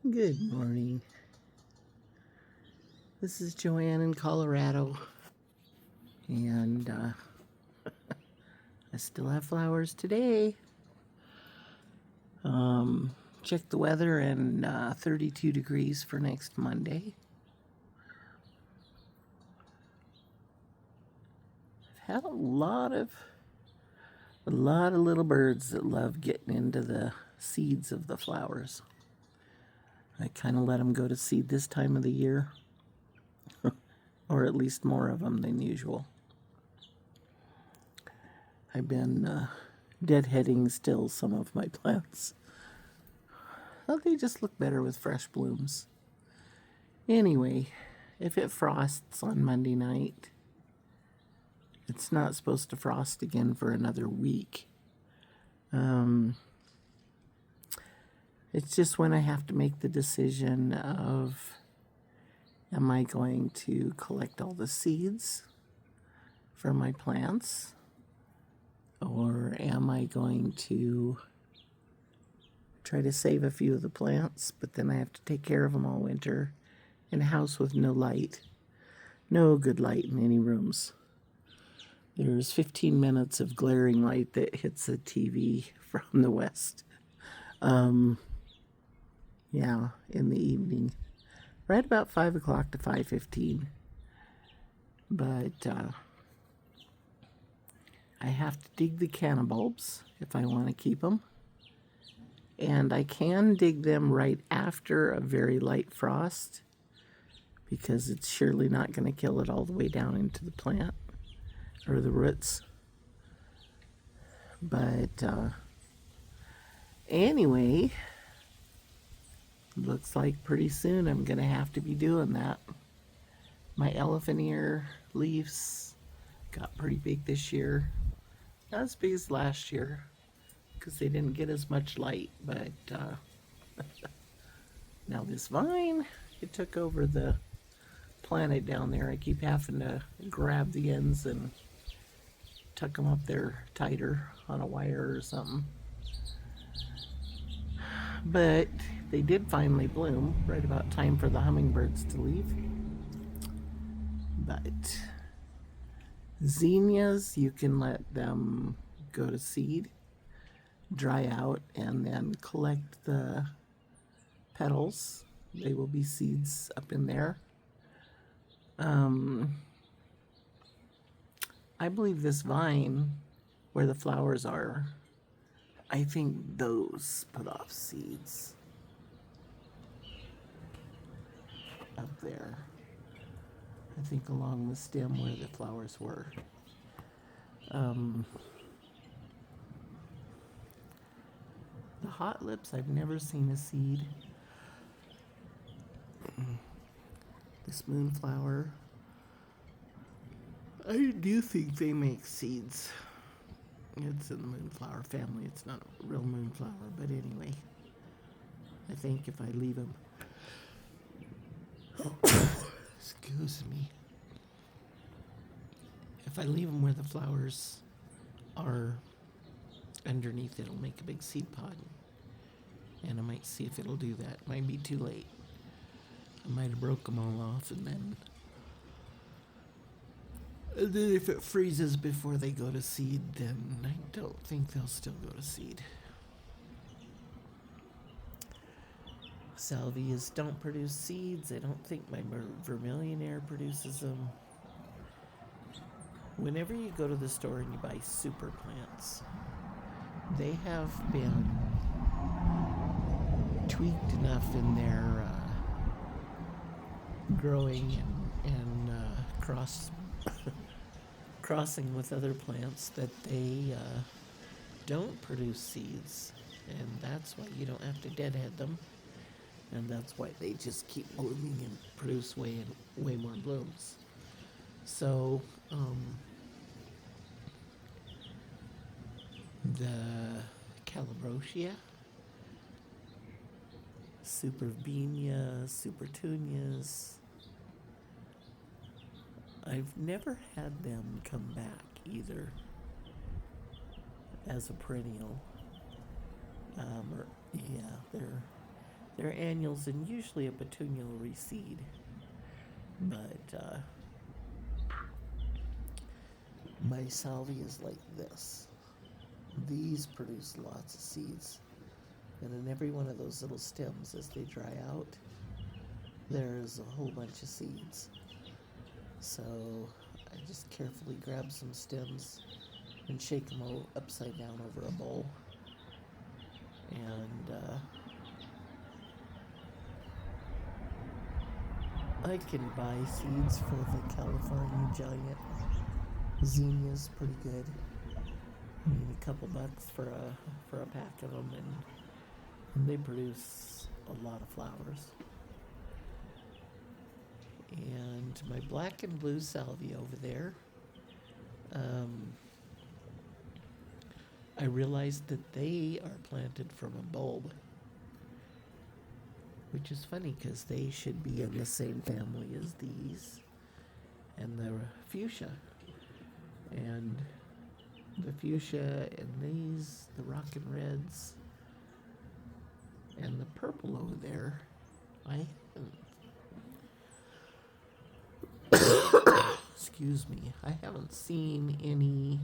Good morning. This is Joanne in Colorado, and I still have flowers today. Check the weather, and 32 degrees for next Monday. I've had a lot of little birds that love getting into the seeds of the flowers. I kind of let them go to seed this time of the year, or at least more of them than usual. I've been deadheading still some of my plants. Well, they just look better with fresh blooms. Anyway, if it frosts on Monday night, it's not supposed to frost again for another week. It's just when I have to make the decision of, am I going to collect all the seeds for my plants, or am I going to try to save a few of the plants, but then I have to take care of them all winter in a house with no light, no good light in any rooms. There's 15 minutes of glaring light that hits the TV from the west. In the evening, right about 5 o'clock to 5:15. But I have to dig the canna bulbs if I want to keep them. And I can dig them right after a very light frost, because it's surely not going to kill it all the way down into the plant or the roots. But anyway, looks like pretty soon I'm going to have to be doing that. My elephant ear leaves got pretty big this year. Not as big as last year, because they didn't get as much light. But now this vine, it took over the planet down there. I keep having to grab the ends and tuck them up there tighter on a wire or something. But they did finally bloom right about time for the hummingbirds to leave. But zinnias, you can let them go to seed, dry out, and then collect the petals. They will be seeds up in there. I believe this vine where the flowers are, I think those put off seeds up there. I think along the stem where the flowers were. The hot lips, I've never seen a seed. This moonflower, I do think they make seeds. It's in the moonflower family. It's not a real moonflower, but anyway, I think if I leave them, excuse me, if I leave them where the flowers are underneath, it'll make a big seed pod, and I might see if it'll do that. It might be too late. I might have broke them all off, and then if it freezes before they go to seed, then I don't think they'll still go to seed. Salvias don't produce seeds. I don't think my vermilion air produces them. Whenever you go to the store and you buy super plants, they have been tweaked enough in their growing and crossing with other plants that they don't produce seeds, and that's why you don't have to deadhead them, and that's why they just keep blooming and produce way more blooms. So the Calabrosia, Superbenia, Supertunias, I've never had them come back either as a perennial. They're annuals and usually a petunia will reseed. But my salvia is like this. These produce lots of seeds. And in every one of those little stems, as they dry out, there's a whole bunch of seeds. So I just carefully grab some stems and shake them all upside down over a bowl. And I can buy seeds for the California giant zinnias pretty good. I mean, a couple bucks for a pack of them, and they produce a lot of flowers. And my black and blue salvia over there, I realized that they are planted from a bulb, which is funny because they should be in the same family as these and the fuchsia. And the fuchsia and these, the rockin' reds, and the purple over there, I haven't, excuse me, I haven't seen any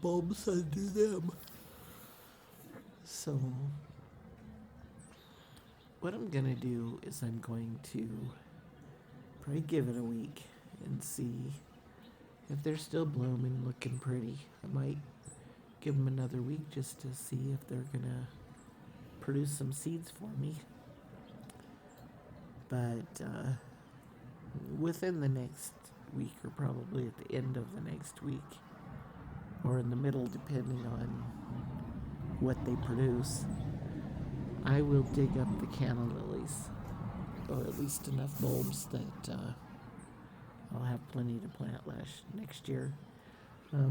bulbs under them. So what I'm gonna do is I'm going to probably give it a week and see if they're still blooming, looking pretty. I might give them another week just to see if they're gonna produce some seeds for me. But within the next week, or probably at the end of the next week, or in the middle, depending on what they produce, I will dig up the canna lilies, or at least enough bulbs that I'll have plenty to plant next year.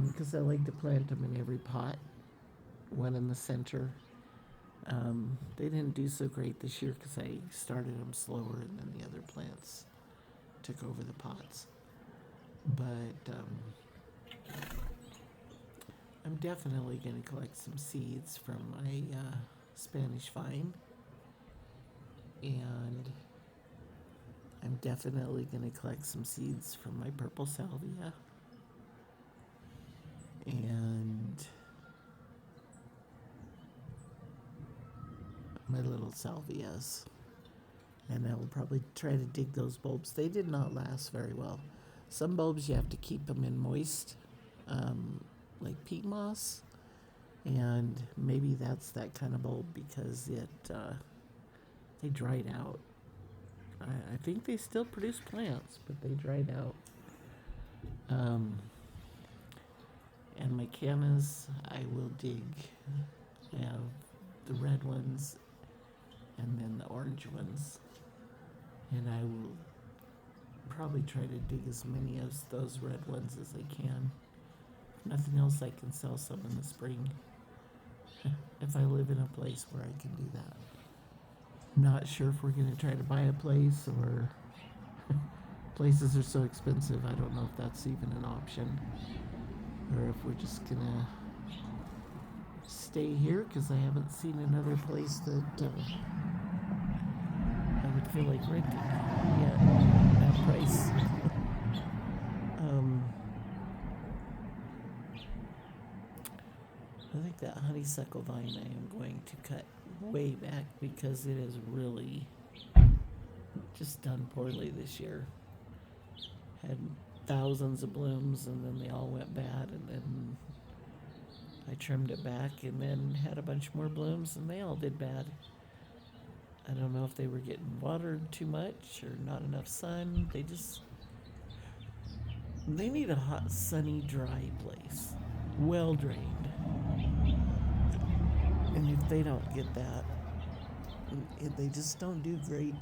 Because I like to plant them in every pot, one in the center. They didn't do so great this year because I started them slower, and then the other plants took over the pots. But I'm definitely going to collect some seeds from my Spanish vine, and I'm definitely going to collect some seeds from my purple salvia, and my little salvias. And I will probably try to dig those bulbs. They did not last very well. Some bulbs you have to keep them in moist, like peat moss, and maybe that's that kind of bulb because they dried out. I think they still produce plants, but they dried out. And my cannas, I will dig. I have the red ones and then the orange ones. And I will probably try to dig as many of those red ones as I can. If nothing else, I can sell some in the spring. If I live in a place where I can do that. I'm not sure if we're going to try to buy a place, or places are so expensive, I don't know if that's even an option. Or if we're just going to stay here because I haven't seen another place that I would feel like renting yet at that price. I think that honeysuckle vine I am going to cut way back because it has really just done poorly this year. Had thousands of blooms and then they all went bad, and then I trimmed it back and then had a bunch more blooms and they all did bad. I don't know if they were getting watered too much or not enough sun. They need a hot, sunny, dry place, well drained. And if they don't get that, they just don't do great.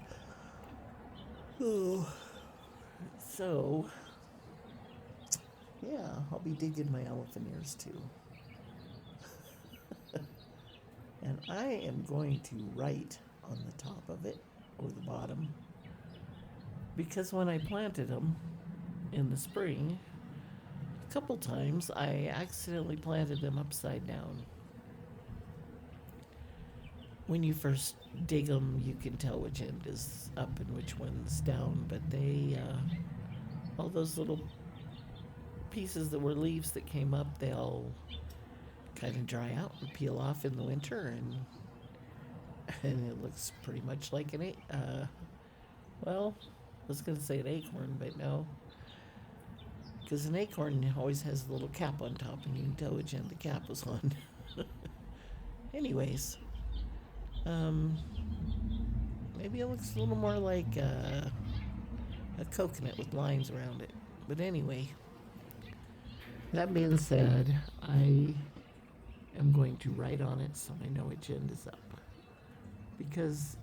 Oh, so yeah, I'll be digging my elephant ears too. And I am going to write on the top of it, or the bottom, because when I planted them in the spring, a couple times I accidentally planted them upside down. when you first dig them, you can tell which end is up and which one's down. But all those little pieces that were leaves that came up, they all kind of dry out and peel off in the winter, and it looks pretty much like well, I was going to say an acorn, but no, because an acorn always has a little cap on top, and you can tell which end the cap was on. Anyways, maybe it looks a little more like a coconut with lines around it. But anyway, that being said, I am going to write on it so I know which end is up. Because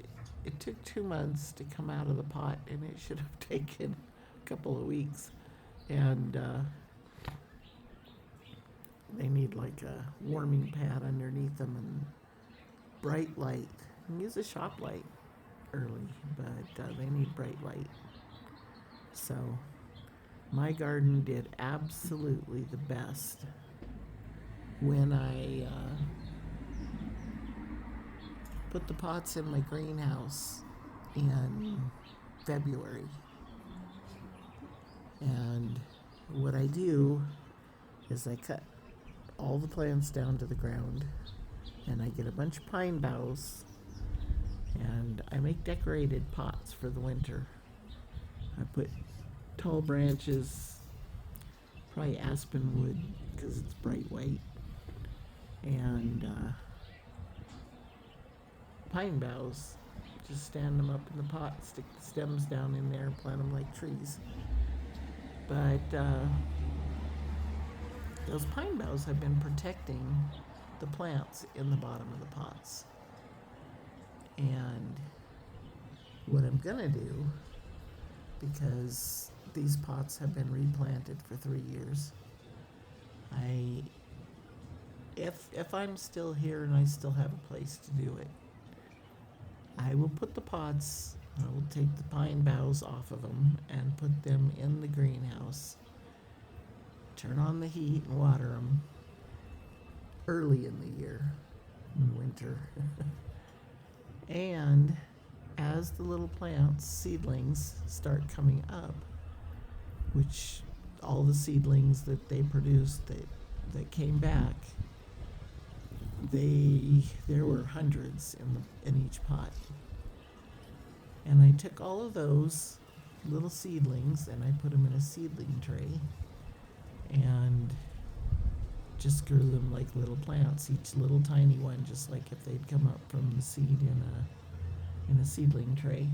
it took 2 months to come out of the pot, and it should have taken a couple of weeks. And they need like a warming pad underneath them and bright light. And use a shop light early, but they need bright light. So my garden did absolutely the best when I put the pots in my greenhouse in February. And what I do is I cut all the plants down to the ground, and I get a bunch of pine boughs, and I make decorated pots for the winter. I put tall branches, probably aspen wood because it's bright white, and pine boughs. Just stand them up in the pot, stick the stems down in there, plant them like trees. But those pine boughs have been protecting the plants in the bottom of the pots. And what I'm gonna do, because these pots have been replanted for 3 years, if I'm still here and I still have a place to do it, I will put the pots, I will take the pine boughs off of them and put them in the greenhouse. Turn on the heat and water them early in the year, in winter. And as the little plants, seedlings, start coming up, which all the seedlings that they produced that came back, there were hundreds in each pot. And I took all of those little seedlings and I put them in a seedling tray and just grew them like little plants, each little tiny one, just like if they'd come up from the seed in a seedling tray.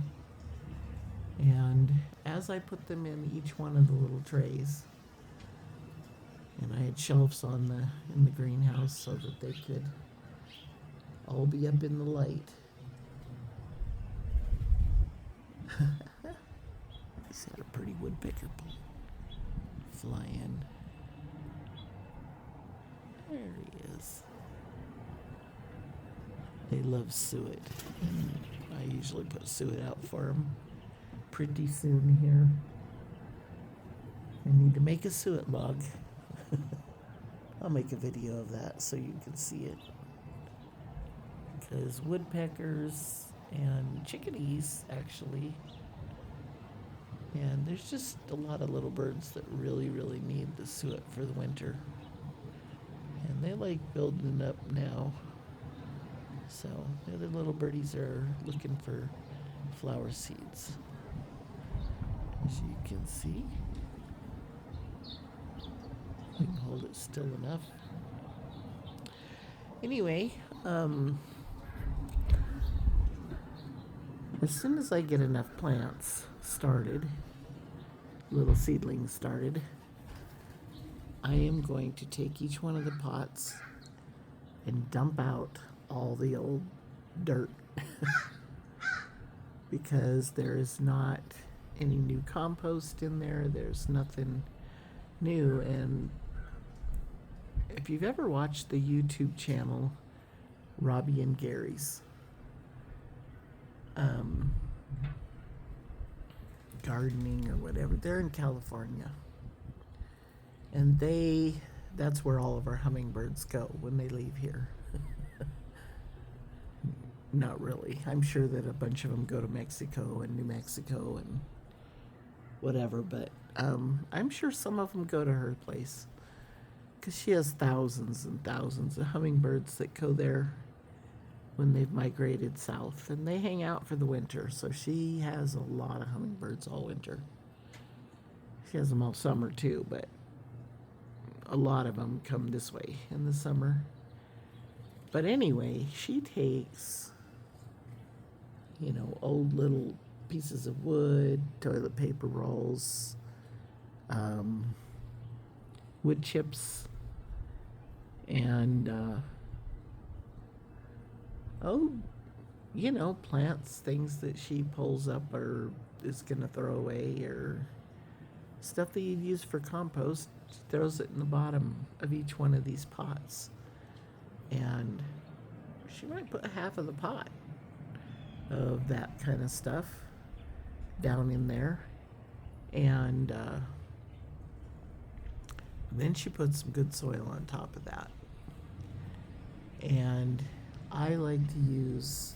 And as I put them in each one of the little trays, and I had shelves in the greenhouse so that they could all be up in the light. He's had a pretty woodpecker fly in. There he is. They love suet. I usually put suet out for them pretty soon here. I need to make a suet log. I'll make a video of that so you can see it. Because woodpeckers and chickadees, actually, and there's just a lot of little birds that really, really need the suet for the winter. And they like building it up now. So the other little birdies are looking for flower seeds. As you can see. I can hold it still enough. Anyway, as soon as I get enough plants started, little seedlings started, I am going to take each one of the pots and dump out all the old dirt because there is not any new compost in there. There's nothing new. And if you've ever watched the YouTube channel Robbie and Gary's gardening or whatever, they're in California, and that's where all of our hummingbirds go when they leave here. Not really. I'm sure that a bunch of them go to Mexico and New Mexico and whatever, but I'm sure some of them go to her place because she has thousands and thousands of hummingbirds that go there when they've migrated south, and they hang out for the winter. So she has a lot of hummingbirds all winter. She has them all summer too, but a lot of them come this way in the summer. But anyway, she takes, old little pieces of wood, toilet paper rolls, um, wood chips, and plants, things that she pulls up or is going to throw away, or stuff that you'd use for compost. She throws it in the bottom of each one of these pots. And she might put half of the pot of that kind of stuff down in there. And then she puts some good soil on top of that. And I like to use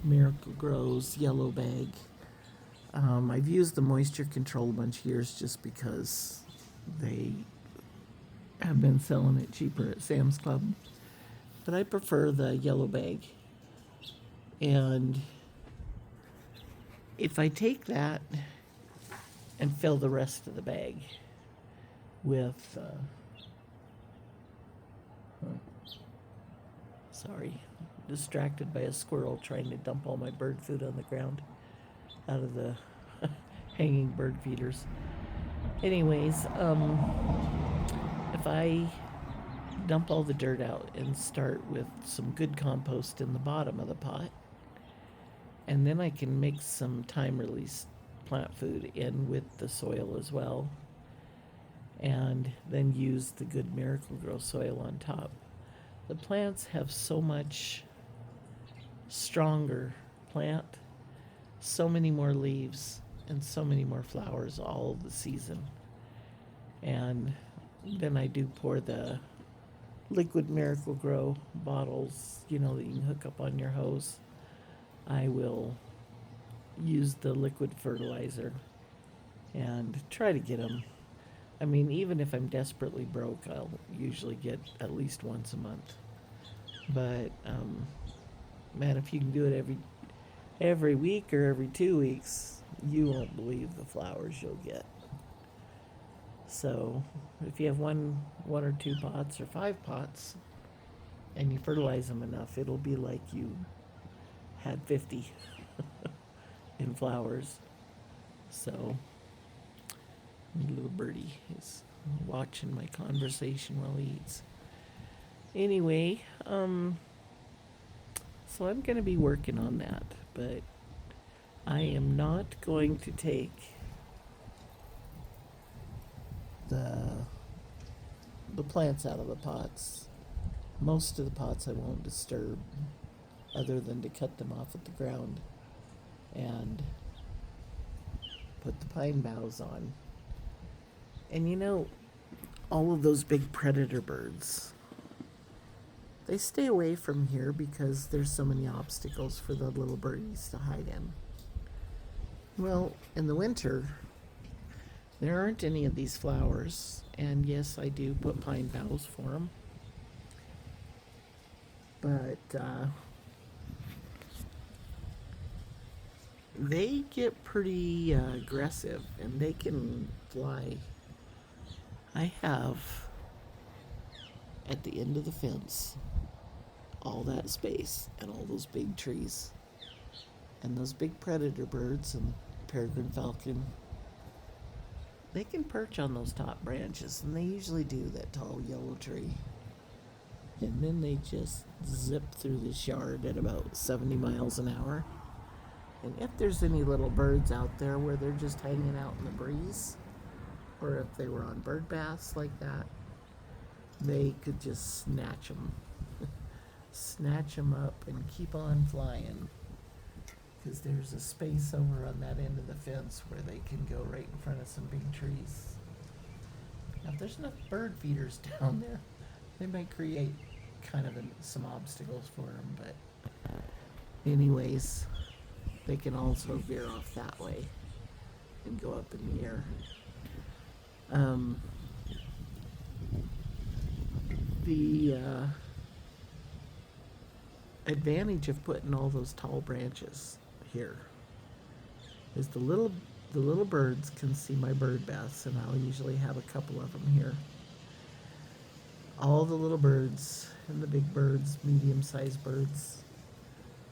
Miracle Grow's yellow bag. I've used the moisture control a bunch of years just because they have been selling it cheaper at Sam's Club. But I prefer the yellow bag. And if I take that and fill the rest of the bag with, distracted by a squirrel trying to dump all my bird food on the ground out of the hanging bird feeders. Anyways, if I dump all the dirt out and start with some good compost in the bottom of the pot, and then I can mix some time release plant food in with the soil as well, and then use the good Miracle Grow soil on top. The plants have so much stronger plant, so many more leaves, and so many more flowers all the season. And then I do pour the liquid Miracle Grow bottles, that you can hook up on your hose. I will use the liquid fertilizer and try to get them. I mean, even if I'm desperately broke, I'll usually get at least once a month. But man, if you can do it every week or every 2 weeks, you won't believe the flowers you'll get. So if you have one or two pots or 5 pots and you fertilize them enough, it'll be like you had 50 in flowers. So little birdie is watching my conversation while he eats. Anyway, so I'm going to be working on that, but I am not going to take the plants out of the pots. Most of the pots I won't disturb, other than to cut them off at the ground and put the pine boughs on. And all of those big predator birds, they stay away from here because there's so many obstacles for the little birdies to hide in. Well, in the winter, there aren't any of these flowers, and yes, I do put pine boughs for them. But they get pretty aggressive, and they can fly. I have, at the end of the fence, all that space and all those big trees. And those big predator birds and peregrine falcon, they can perch on those top branches, and they usually do, that tall yellow tree. And then they just zip through this yard at about 70 miles an hour. And if there's any little birds out there where they're just hanging out in the breeze, or if they were on bird baths like that, they could just snatch them up and keep on flying, because there's a space over on that end of the fence where they can go right in front of some big trees. Now, if there's enough bird feeders down there, they might create kind of some obstacles for them, but Anyways, they can also veer off that way and go up in the air. Um, the advantage of putting all those tall branches here is the little birds can see my bird baths, and I'll usually have a couple of them here. All the little birds and the big birds, medium-sized birds,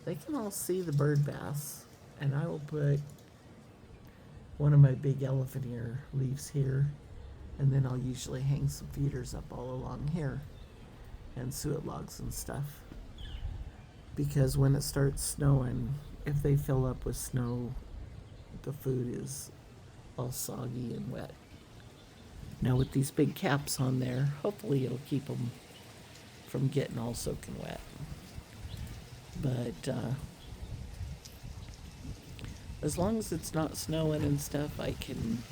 they can all see the bird baths, and I will put one of my big elephant ear leaves here, and then I'll usually hang some feeders up all along here and suet logs and stuff. Because when it starts snowing, if they fill up with snow, the food is all soggy and wet. Now with these big caps on there, hopefully it'll keep them from getting all soaking wet. But as long as it's not snowing and stuff, I can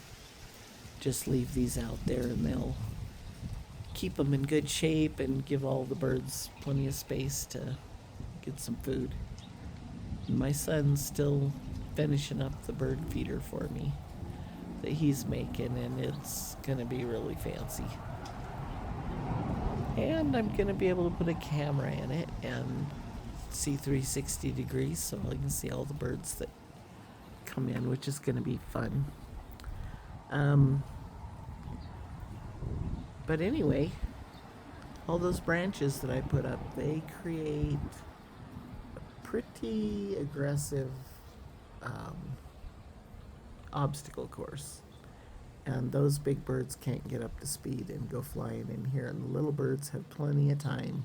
just leave these out there and they'll keep them in good shape and give all the birds plenty of space to get some food. And my son's still finishing up the bird feeder for me that he's making, and it's gonna be really fancy. And I'm gonna be able to put a camera in it and see 360 degrees so I can see all the birds that come in, which is gonna be fun. But anyway, all those branches that I put up, they create a pretty aggressive obstacle course. And those big birds can't get up to speed and go flying in here. And the little birds have plenty of time.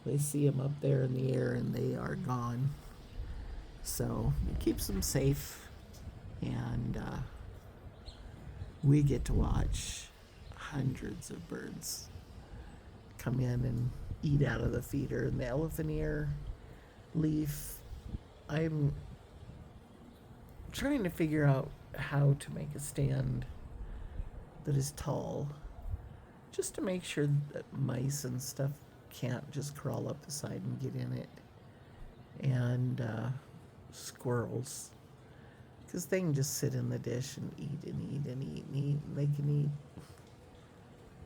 They see them up there in the air and they are gone. So it keeps them safe. And we get to watch hundreds of birds come in and eat out of the feeder. And the elephant ear leaf, I'm trying to figure out how to make a stand that is tall, just to make sure that mice and stuff can't just crawl up the side and get in it, and squirrels, because they can just sit in the dish and eat and eat and eat and eat, and they can eat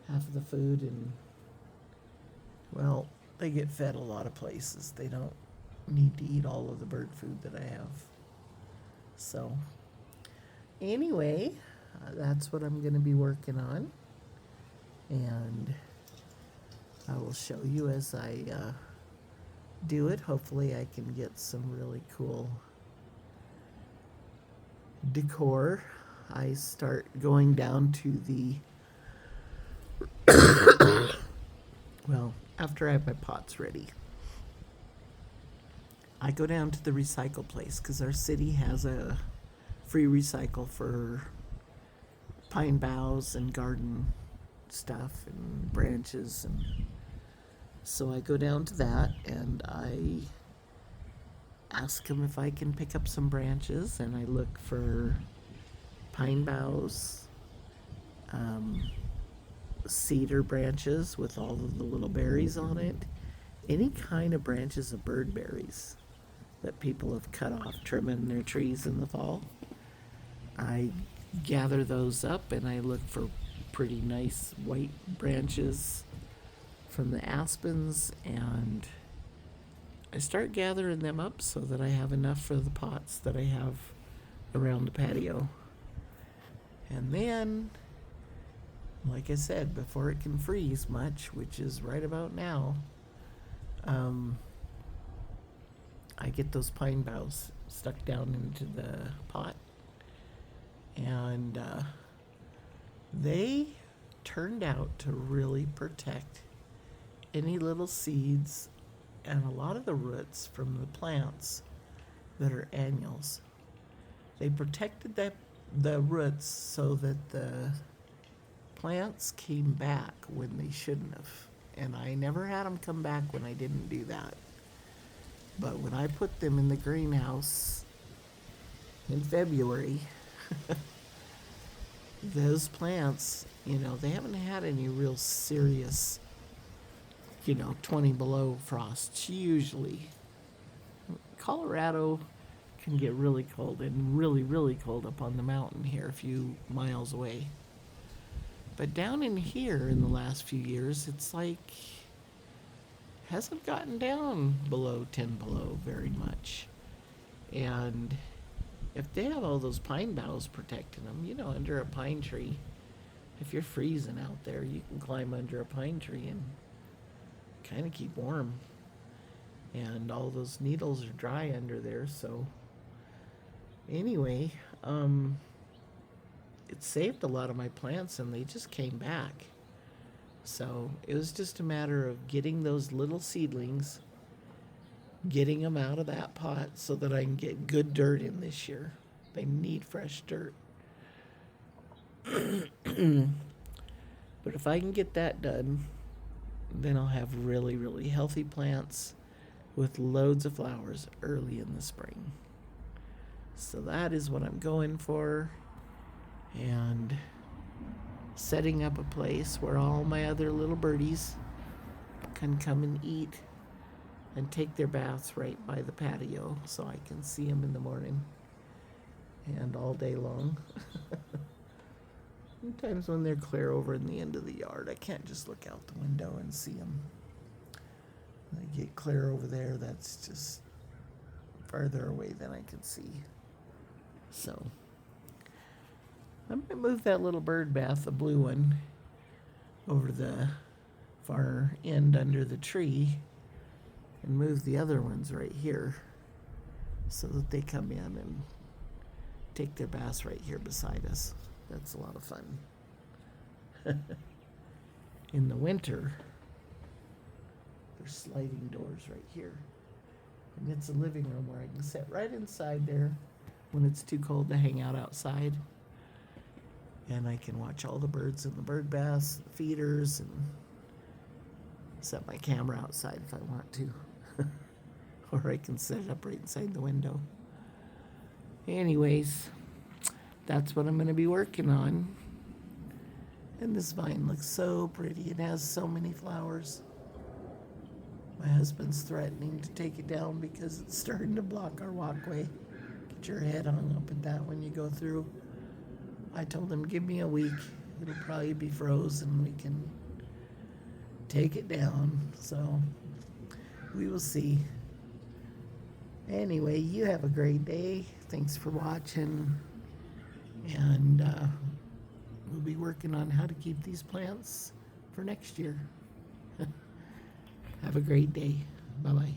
half of the food, and well, they get fed a lot of places. They don't need to eat all of the bird food that I have. So anyway, that's what I'm going to be working on, and I will show you as I do it. Hopefully I can get some really cool decor. I start going down to the well, after I have my pots ready, I go down to the recycle place, because our city has a free recycle for pine boughs and garden stuff and branches, and so I go down to that and I ask them if I can pick up some branches, and I look for pine boughs, cedar branches with all of the little berries on it, any kind of branches of bird berries that people have cut off trimming their trees in the fall. I gather those up and I look for pretty nice white branches from the aspens, and I start gathering them up so that I have enough for the pots that I have around the patio. And then, like I said, before it can freeze much, which is right about now, I get those pine boughs stuck down into the pot, and they turned out to really protect any little seeds and a lot of the roots from the plants that are annuals. They protected the roots so that the plants came back when they shouldn't have. And I never had them come back when I didn't do that. But when I put them in the greenhouse in February, those plants, they haven't had any real serious, 20 below frosts usually. Colorado can get really cold and really, really cold up on the mountain here a few miles away. But down in here in the last few years, it's like hasn't gotten down below 10 below very much. And if they have all those pine boughs protecting them, under a pine tree, if you're freezing out there, you can climb under a pine tree and kind of keep warm. And all those needles are dry under there, so anyway, it saved a lot of my plants and they just came back. So it was just a matter of getting those little seedlings, getting them out of that pot so that I can get good dirt in this year. They need fresh dirt. But if I can get that done, then I'll have really, really healthy plants with loads of flowers early in the spring. So that is what I'm going for, and setting up a place where all my other little birdies can come and eat and take their baths right by the patio so I can see them in the morning and all day long. Sometimes when they're clear over in the end of the yard, I can't just look out the window and see them. When I get clear over there, that's just farther away than I can see. So I might move that little bird bath, the blue one, over the far end under the tree and move the other ones right here so that they come in and take their baths right here beside us. That's a lot of fun. In the winter, there's sliding doors right here. And it's a living room where I can sit right inside there when it's too cold to hang out outside. And I can watch all the birds in the bird baths, the feeders, and set my camera outside if I want to. Or I can set it up right inside the window. Anyways, that's what I'm going to be working on. And this vine looks so pretty. It has so many flowers. My husband's threatening to take it down because it's starting to block our walkway. Get your head hung up at that when you go through. I told him, give me a week. It'll probably be frozen. We can take it down. So we will see. Anyway, you have a great day. Thanks for watching. And we'll be working on how to keep these plants for next year. Have a great day. Bye-bye.